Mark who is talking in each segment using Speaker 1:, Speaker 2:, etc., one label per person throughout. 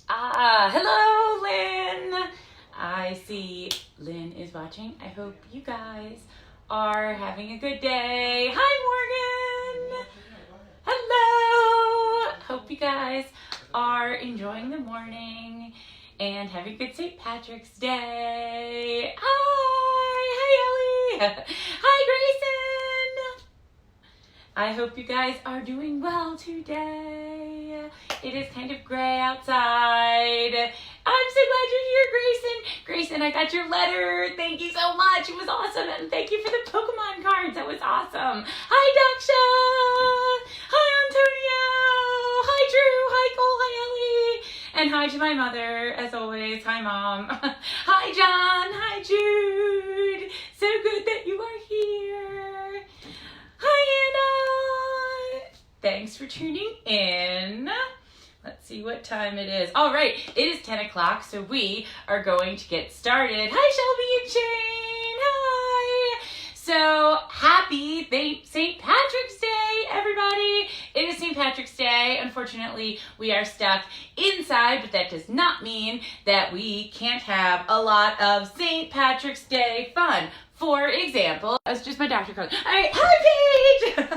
Speaker 1: Hello, Lynn. I see Lynn is watching. I hope you guys are having a good day. Hi, Morgan. Hello. Hope you guys are enjoying the morning and having a good St. Patrick's Day. Hi. Hi, Ellie. Hi, Grayson. I hope you guys are doing well today. It is kind of gray outside. I'm so glad you're here, Grayson. Grayson, I got your letter. Thank you so much. It was awesome. And thank you for the Pokemon cards. That was awesome. Hi, Daksha. Hi, Antonio. Hi, Drew. Hi, Cole. Hi, Ellie. And hi to my mother, as always. Hi, Mom. Hi, John. Hi, Jude. So good that you are here. Hi, Anna. Thanks for tuning in. Let's see what time it is. All right, it is 10 o'clock, so we are going to get started. Hi, Shelby and Shane. Hi. So happy St. Patrick's Day, everybody. It is St. Patrick's Day. Unfortunately, we are stuck inside, but that does not mean that we can't have a lot of St. Patrick's Day fun. For example, that's just my doctor calling. All right, hi, Paige.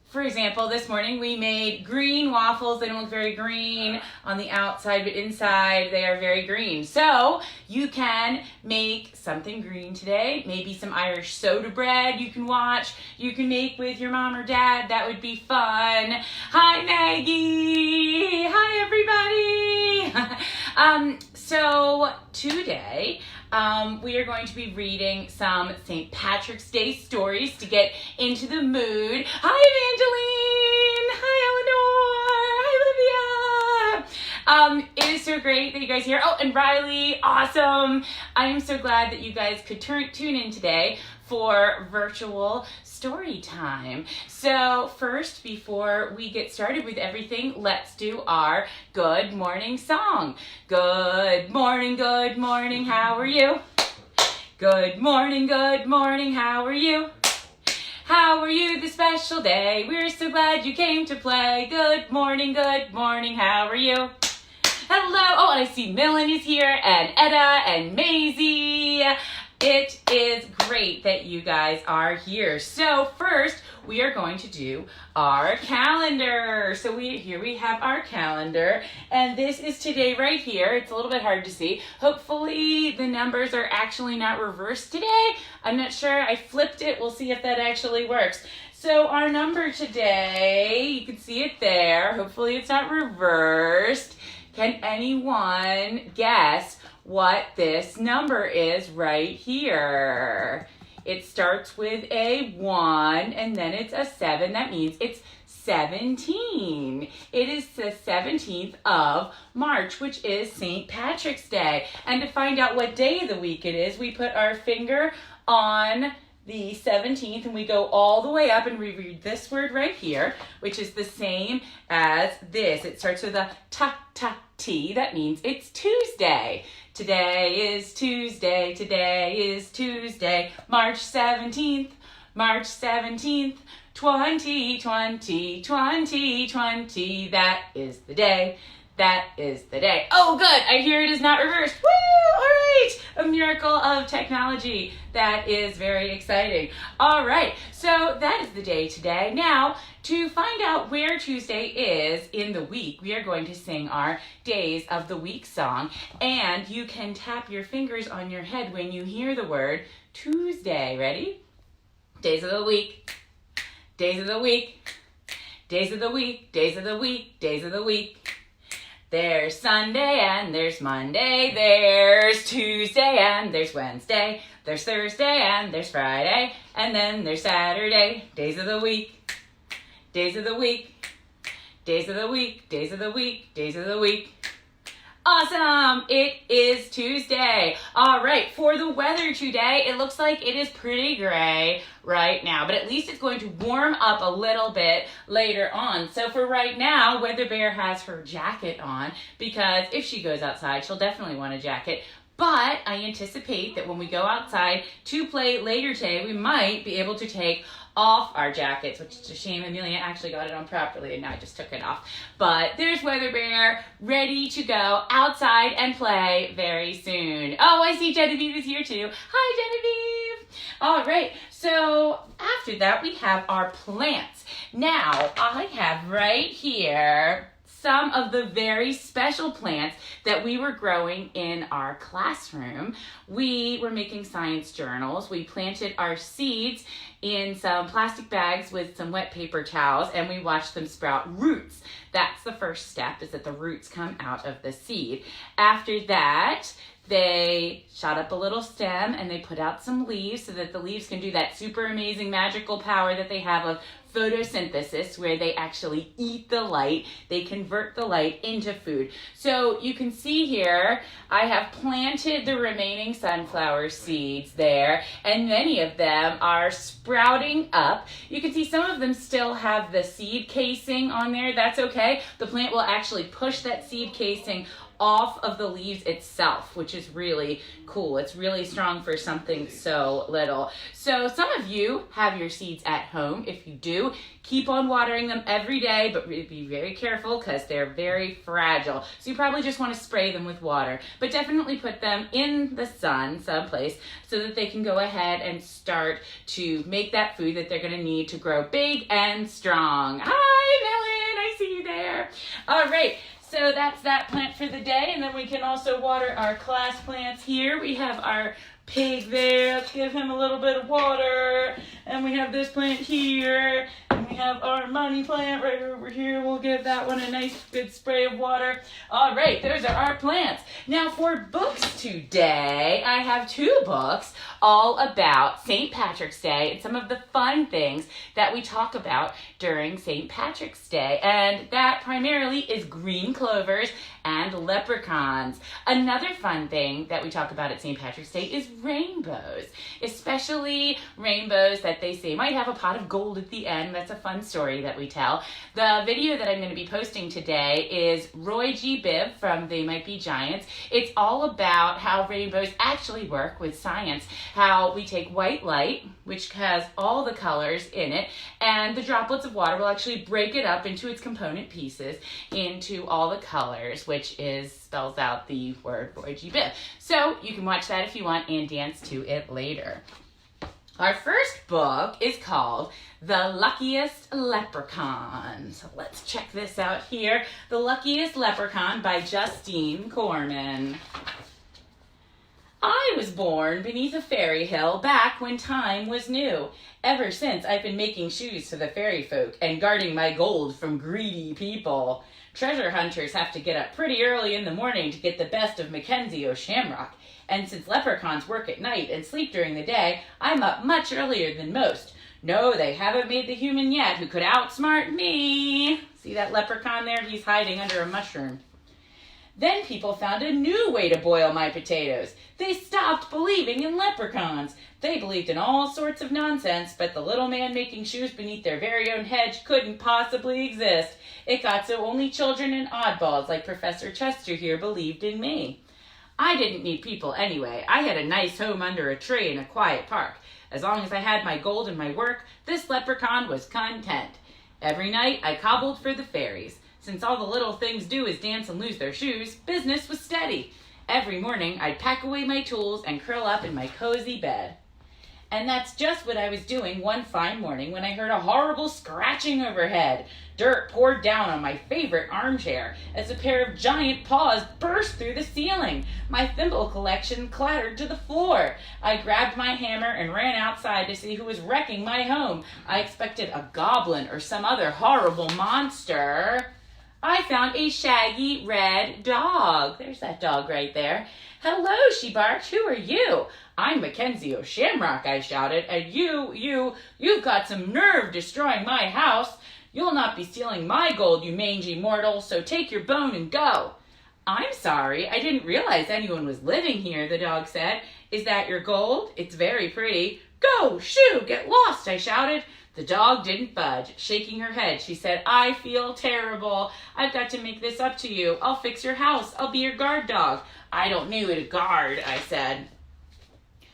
Speaker 1: For example, this morning we made green waffles. They don't look very green on the outside, but inside they are very green. So you can make something green today. Maybe some Irish soda bread you can watch. You can make with your mom or dad. That would be fun. Hi, Maggie. Hi, everybody. So today, we are going to be reading some St. Patrick's Day stories to get into the mood. Hi, Evangeline. Hi, Eleanor. Hi, Olivia. It is so great that you guys are here. Oh, and Riley, awesome. I am so glad that you guys could tune in today for virtual story time. So first, before we get started with everything, let's do our good morning song. Good morning, how are you? Good morning, how are you? How are you this special day? We're so glad you came to play. Good morning, how are you? Hello, oh, and I see Melanie's here, and Etta, and Maisie. It is great that you guys are here. So first, we are going to do our calendar. So here we have our calendar, and this is today right here. It's a little bit hard to see. Hopefully the numbers are actually not reversed today. I'm not sure. I flipped it. We'll see if that actually works. So our number today, you can see it there. Hopefully it's not reversed. Can anyone guess what this number is right here? It starts with a 1 and then it's a 7. That means it's 17. It is the 17th of March, which is St. Patrick's Day. And to find out what day of the week it is, we put our finger on the 17th and we go all the way up and we read this word right here, which is the same as this. It starts with a T. That means it's Tuesday. Today is Tuesday. Today is Tuesday. March 17th. 2020. That is the day. That is the day. Oh, good. I hear it is not reversed. Woo! All right. A miracle of technology. That is very exciting. All right. So that is the day today. Now, to find out where Tuesday is in the week, we are going to sing our Days of the Week song. And you can tap your fingers on your head when you hear the word Tuesday. Ready? Days of the week. Days of the week. Days of the week. Days of the week. Days of the week. There's Sunday and there's Monday, there's Tuesday and there's Wednesday, there's Thursday and there's Friday, and then there's Saturday. Days of the week, days of the week, days of the week, days of the week, days of the week. Awesome! It is Tuesday. All right, for the weather today, it looks like it is pretty gray right now, but at least it's going to warm up a little bit later on. So for right now, Weather Bear has her jacket on because if she goes outside, she'll definitely want a jacket. But I anticipate that when we go outside to play later today, we might be able to take off our jackets, which is a shame. Amelia actually got it on properly and now I just took it off. But there's Weather Bear ready to go outside and play very soon. Oh, I see Genevieve is here too. Hi, Genevieve. All right, so after that we have our plants. Now I have right here some of the very special plants that we were growing in our classroom. We were making science journals. We planted our seeds in some plastic bags with some wet paper towels, and we watched them sprout roots. That's the first step, is that the roots come out of the seed. After that, they shot up a little stem and they put out some leaves so that the leaves can do that super amazing magical power that they have of photosynthesis, where they actually eat the light. They convert the light into food. So you can see here, I have planted the remaining sunflower seeds there, and many of them are sprouting up. You can see some of them still have the seed casing on there. That's okay. The plant will actually push that seed casing off of the leaves itself, which is really cool. It's really strong for something so little. So some of you have your seeds at home. If you do, keep on watering them every day, but be very careful because they're very fragile. So you probably just want to spray them with water, but definitely put them in the sun someplace so that they can go ahead and start to make that food that they're going to need to grow big and strong. Hi, Melon, I see you there. All right. So that's that plant for the day, and then we can also water our class plants here. We have our pig there. Let's give him a little bit of water. And we have this plant here. And we have our money plant right over here. We'll give that one a nice good spray of water. All right, those are our plants. Now for books today, I have 2 books all about St. Patrick's Day and some of the fun things that we talk about during St. Patrick's Day. And that primarily is green clovers and leprechauns. Another fun thing that we talk about at St. Patrick's Day is rainbows, especially rainbows that they say might have a pot of gold at the end. That's a fun story that we tell. The video that I'm going to be posting today is Roy G. Bibb from They Might Be Giants. It's all about how rainbows actually work with science, how we take white light, which has all the colors in it, and the droplets of water will actually break it up into its component pieces into all the colors, which spells out the word Roy G. Bibb. So you can watch that if you want and dance to it later. Our first book is called The Luckiest Leprechaun. So let's check this out here. The Luckiest Leprechaun by Justine Korman. I was born beneath a fairy hill back when time was new. Ever since, I've been making shoes for the fairy folk and guarding my gold from greedy people. Treasure hunters have to get up pretty early in the morning to get the best of Mackenzie O'Shamrock. And since leprechauns work at night and sleep during the day, I'm up much earlier than most. No, they haven't made the human yet who could outsmart me. See that leprechaun there? He's hiding under a mushroom. Then people found a new way to boil my potatoes. They stopped believing in leprechauns. They believed in all sorts of nonsense, but the little man making shoes beneath their very own hedge couldn't possibly exist. It got so only children and oddballs like Professor Chester here believed in me. I didn't need people anyway. I had a nice home under a tree in a quiet park. As long as I had my gold and my work, this leprechaun was content. Every night I cobbled for the fairies. Since all the little things do is dance and lose their shoes, business was steady. Every morning, I'd pack away my tools and curl up in my cozy bed. And that's just what I was doing one fine morning when I heard a horrible scratching overhead. Dirt poured down on my favorite armchair as a pair of giant paws burst through the ceiling. My thimble collection clattered to the floor. I grabbed my hammer and ran outside to see who was wrecking my home. I expected a goblin or some other horrible monster. I found a shaggy red dog. There's that dog right there. Hello, she barked. Who are you? I'm Mackenzie O'Shamrock, I shouted. And you've got some nerve destroying my house. You'll not be stealing my gold, you mangy mortal, so take your bone and go. I'm sorry, I didn't realize anyone was living here, the dog said. Is that your gold? It's very pretty. Go, shoo, get lost, I shouted. The dog didn't budge. Shaking her head, she said, I feel terrible. I've got to make this up to you. I'll fix your house. I'll be your guard dog. I don't need a guard, I said.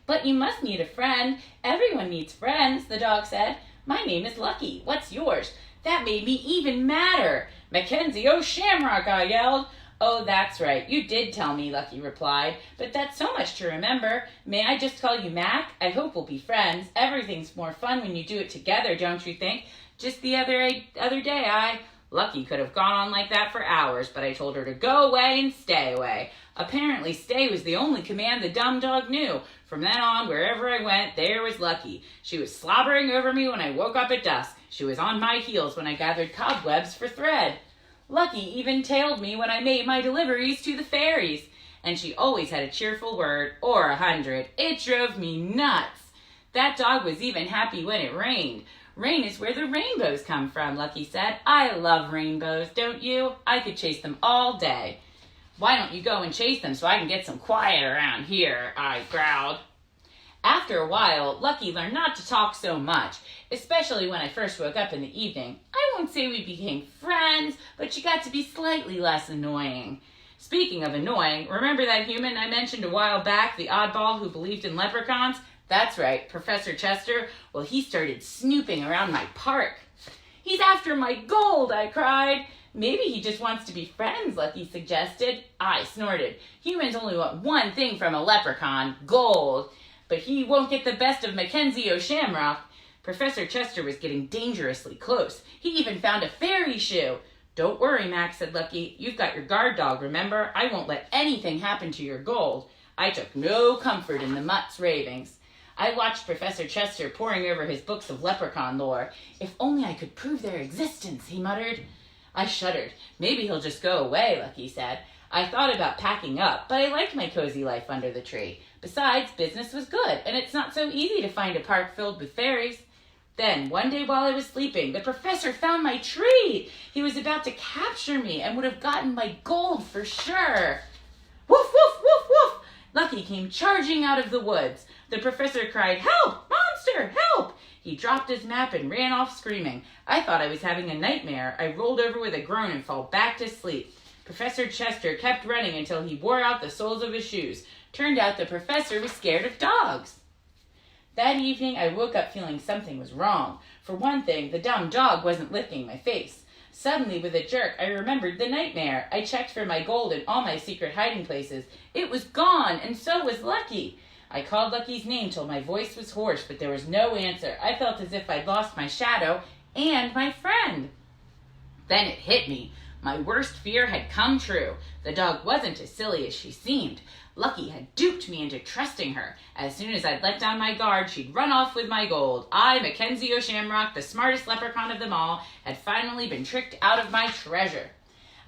Speaker 1: But you must need a friend. Everyone needs friends, the dog said. My name is Lucky. What's yours? That made me even madder. Mackenzie O'Shamrock, I yelled. Oh, that's right. You did tell me, Lucky replied. But that's so much to remember. May I just call you Mac? I hope we'll be friends. Everything's more fun when you do it together, don't you think? Just the other day, Lucky could have gone on like that for hours, but I told her to go away and stay away. Apparently, stay was the only command the dumb dog knew. From then on, wherever I went, there was Lucky. She was slobbering over me when I woke up at dusk. She was on my heels when I gathered cobwebs for thread. Lucky even tailed me when I made my deliveries to the fairies. And she always had a cheerful word, or 100. It drove me nuts. That dog was even happy when it rained. Rain is where the rainbows come from, Lucky said. I love rainbows, don't you? I could chase them all day. Why don't you go and chase them so I can get some quiet around here, I growled. After a while, Lucky learned not to talk so much, especially when I first woke up in the evening. I won't say we became friends, but she got to be slightly less annoying. Speaking of annoying, remember that human I mentioned a while back, the oddball who believed in leprechauns? That's right, Professor Chester. Well, he started snooping around my park. He's after my gold, I cried. Maybe he just wants to be friends, Lucky suggested. I snorted. Humans only want one thing from a leprechaun, gold. But he won't get the best of Mackenzie O'Shamrock. Professor Chester was getting dangerously close. He even found a fairy shoe. Don't worry, Max, said Lucky. You've got your guard dog, remember? I won't let anything happen to your gold. I took no comfort in the mutt's ravings. I watched Professor Chester poring over his books of leprechaun lore. If only I could prove their existence, he muttered. I shuddered. Maybe he'll just go away, Lucky said. I thought about packing up, but I liked my cozy life under the tree. Besides, business was good, and it's not so easy to find a park filled with fairies. Then, one day while I was sleeping, the professor found my tree. He was about to capture me and would have gotten my gold for sure. Woof, woof, woof, woof! Lucky came charging out of the woods. The professor cried, Help! Monster! Help! He dropped his map and ran off screaming. I thought I was having a nightmare. I rolled over with a groan and fell back to sleep. Professor Chester kept running until he wore out the soles of his shoes. Turned out the professor was scared of dogs. That evening, I woke up feeling something was wrong. For one thing, the dumb dog wasn't licking my face. Suddenly, with a jerk, I remembered the nightmare. I checked for my gold in all my secret hiding places. It was gone, and so was Lucky. I called Lucky's name till my voice was hoarse, but there was no answer. I felt as if I'd lost my shadow and my friend. Then it hit me. My worst fear had come true. The dog wasn't as silly as she seemed. Lucky had duped me into trusting her. As soon as I'd let down my guard, she'd run off with my gold. I, Mackenzie O'Shamrock, the smartest leprechaun of them all, had finally been tricked out of my treasure.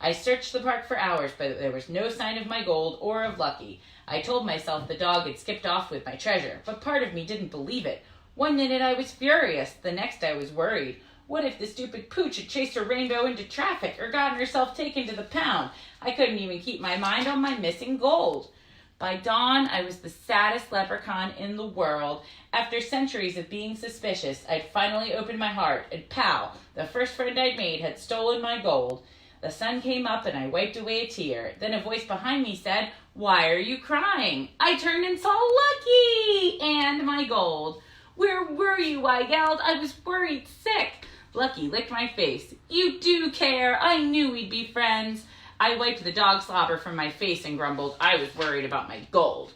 Speaker 1: I searched the park for hours, but there was no sign of my gold or of Lucky. I told myself the dog had skipped off with my treasure, but part of me didn't believe it. One minute I was furious, the next I was worried. What if the stupid pooch had chased her rainbow into traffic or gotten herself taken to the pound? I couldn't even keep my mind on my missing gold. By dawn, I was the saddest leprechaun in the world. After centuries of being suspicious, I'd finally opened my heart, and pow, the first friend I'd made had stolen my gold. The sun came up and I wiped away a tear. Then a voice behind me said, Why are you crying? I turned and saw Lucky and my gold. Where were you? I yelled. I was worried sick. Lucky licked my face. You do care. I knew we'd be friends. I wiped the dog slobber from my face and grumbled, I was worried about my gold.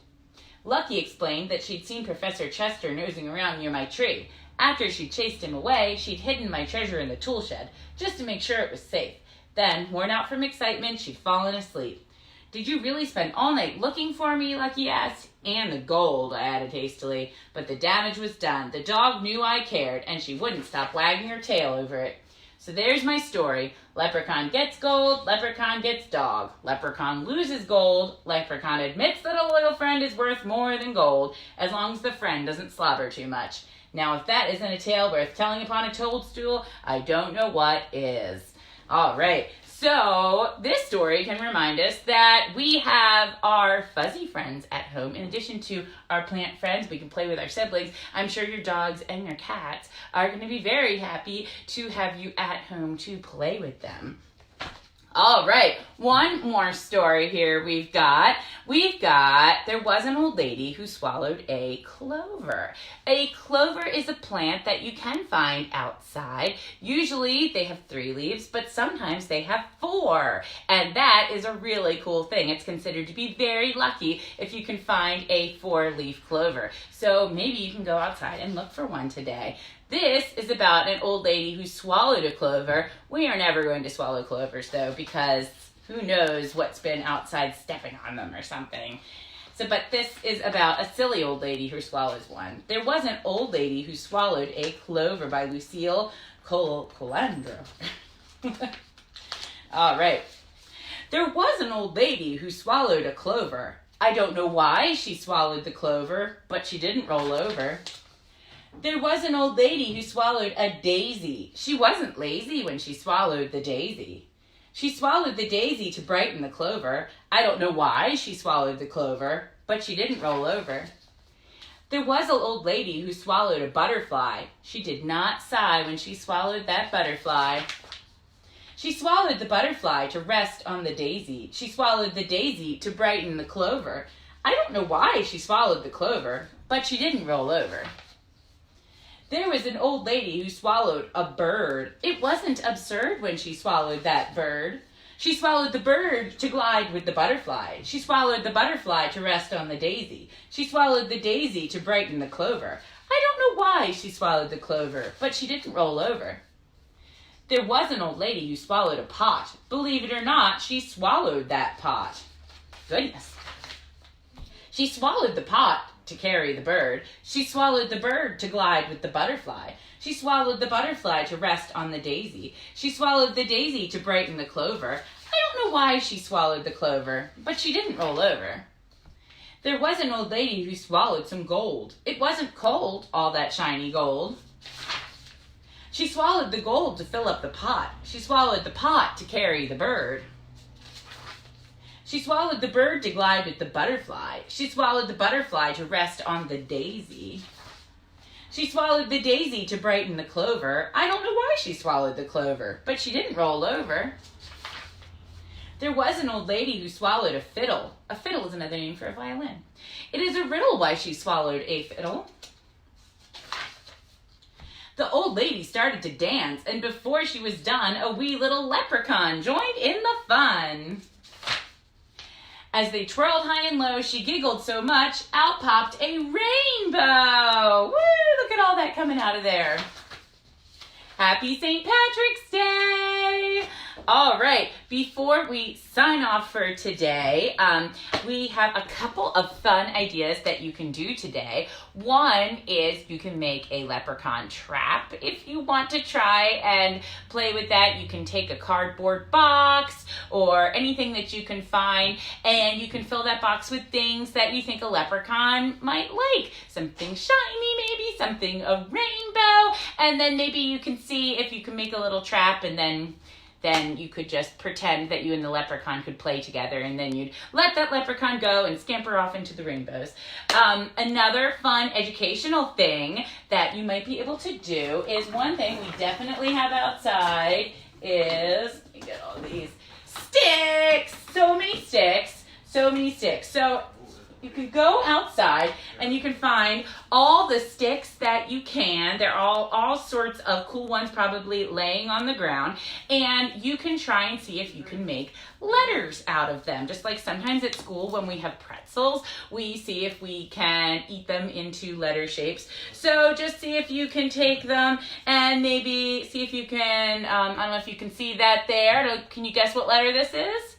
Speaker 1: Lucky explained that she'd seen Professor Chester nosing around near my tree. After she'd chased him away, she'd hidden my treasure in the tool shed, just to make sure it was safe. Then, worn out from excitement, she'd fallen asleep. Did you really spend all night looking for me? Lucky asked. And the gold, I added hastily. But the damage was done. The dog knew I cared, and she wouldn't stop wagging her tail over it. So there's my story. Leprechaun gets gold, leprechaun gets dog. Leprechaun loses gold, leprechaun admits that a loyal friend is worth more than gold, as long as the friend doesn't slobber too much. Now, if that isn't a tale worth telling upon a toadstool, I don't know what is. All right, so this story can remind us that we have our fuzzy friends at home. In addition to our plant friends, we can play with our siblings. I'm sure your dogs and your cats are going to be very happy to have you at home to play with them. All right, One more story here we've got, there was an old lady who swallowed a clover. A clover is a plant that you can find outside. Usually they have 3 leaves, but sometimes they have 4. And that is a really cool thing. It's considered to be very lucky if you can find a 4-leaf clover. So maybe you can go outside and look for one today. This is about an old lady who swallowed a clover. We are never going to swallow clovers though, because who knows what's been outside stepping on them or something. But this is about a silly old lady who swallows one. There was an old lady who swallowed a clover by Lucille Colandro. All right. There was an old lady who swallowed a clover. I don't know why she swallowed the clover, but she didn't roll over. There was an old lady who swallowed a daisy. She wasn't lazy when she swallowed the daisy. She swallowed the daisy to brighten the clover. I don't know why she swallowed the clover, but she didn't roll over. There was an old lady who swallowed a butterfly. She did not sigh when she swallowed that butterfly. She swallowed the butterfly to rest on the daisy. She swallowed the daisy to brighten the clover. I don't know why she swallowed the clover, but she didn't roll over. There was an old lady who swallowed a bird. It wasn't absurd when she swallowed that bird. She swallowed the bird to glide with the butterfly. She swallowed the butterfly to rest on the daisy. She swallowed the daisy to brighten the clover. I don't know why she swallowed the clover, but she didn't roll over. There was an old lady who swallowed a pot. Believe it or not, she swallowed that pot. Goodness. She swallowed the pot to carry the bird. She swallowed the bird to glide with the butterfly. She swallowed the butterfly to rest on the daisy. She swallowed the daisy to brighten the clover. I don't know why she swallowed the clover, but she didn't roll over. There was an old lady who swallowed some gold. It wasn't cold, all that shiny gold. She swallowed the gold to fill up the pot. She swallowed the pot to carry the bird. She swallowed the bird to glide with the butterfly. She swallowed the butterfly to rest on the daisy. She swallowed the daisy to brighten the clover. I don't know why she swallowed the clover, but she didn't roll over. There was an old lady who swallowed a fiddle. A fiddle is another name for a violin. It is a riddle why she swallowed a fiddle. The old lady started to dance, and before she was done, a wee little leprechaun joined in the fun. As they twirled high and low, she giggled so much, out popped a rainbow. Woo, look at all that coming out of there. Happy St. Patrick's Day. All right, before we sign off for today, we have a couple of fun ideas that you can do today. One is you can make a leprechaun trap. If you want to try and play with that, you can take a cardboard box or anything that you can find, and you can fill that box with things that you think a leprechaun might like. Something shiny, maybe something a rainbow, and then maybe you can see if you can make a little trap, and then you could just pretend that you and the leprechaun could play together, and then you'd let that leprechaun go and scamper off into the rainbows. Another fun educational thing that you might be able to do is one thing we definitely have outside is, let me get all these sticks. So many sticks. So you can go outside and you can find all the sticks that you can. They're all sorts of cool ones probably laying on the ground. And you can try and see if you can make letters out of them. Just like sometimes at school when we have pretzels, we see if we can eat them into letter shapes. So just see if you can take them and maybe see if you can, I don't know if you can see that there. Can you guess what letter this is?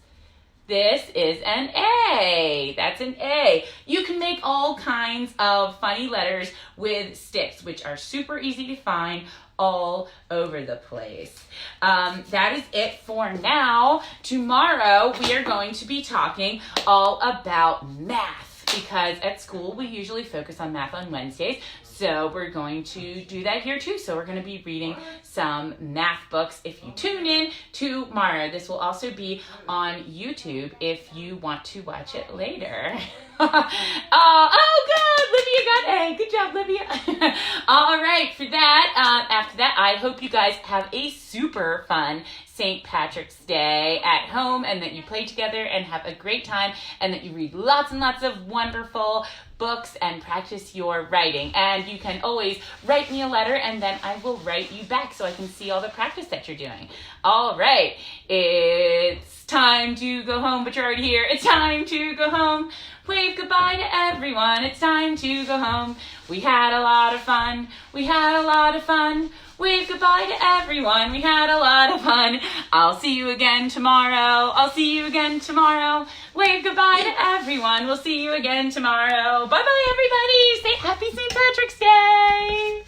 Speaker 1: This is an A. That's an A. You can make all kinds of funny letters with sticks, which are super easy to find all over the place. That is it for now. Tomorrow we are going to be talking all about math, because at school we usually focus on math on Wednesdays. So we're going to do that here too. So we're going to be reading some math books if you tune in tomorrow. This will also be on YouTube if you want to watch it later. Oh, good. Livia got A. Good job, Livia. All right, for that, after that, I hope you guys have a super fun St. Patrick's Day at home and that you play together and have a great time and that you read lots and lots of wonderful books and practice your writing. And you can always write me a letter and then I will write you back so I can see all the practice that you're doing. All right, it's time to go home, but you're already here. It's time to go home. Wave goodbye to everyone. It's time to go home. We had a lot of fun. We had a lot of fun. Wave goodbye to everyone. We had a lot of fun. I'll see you again tomorrow. I'll see you again tomorrow. Wave goodbye to everyone. We'll see you again tomorrow. Bye-bye, everybody. Say happy St. Patrick's Day.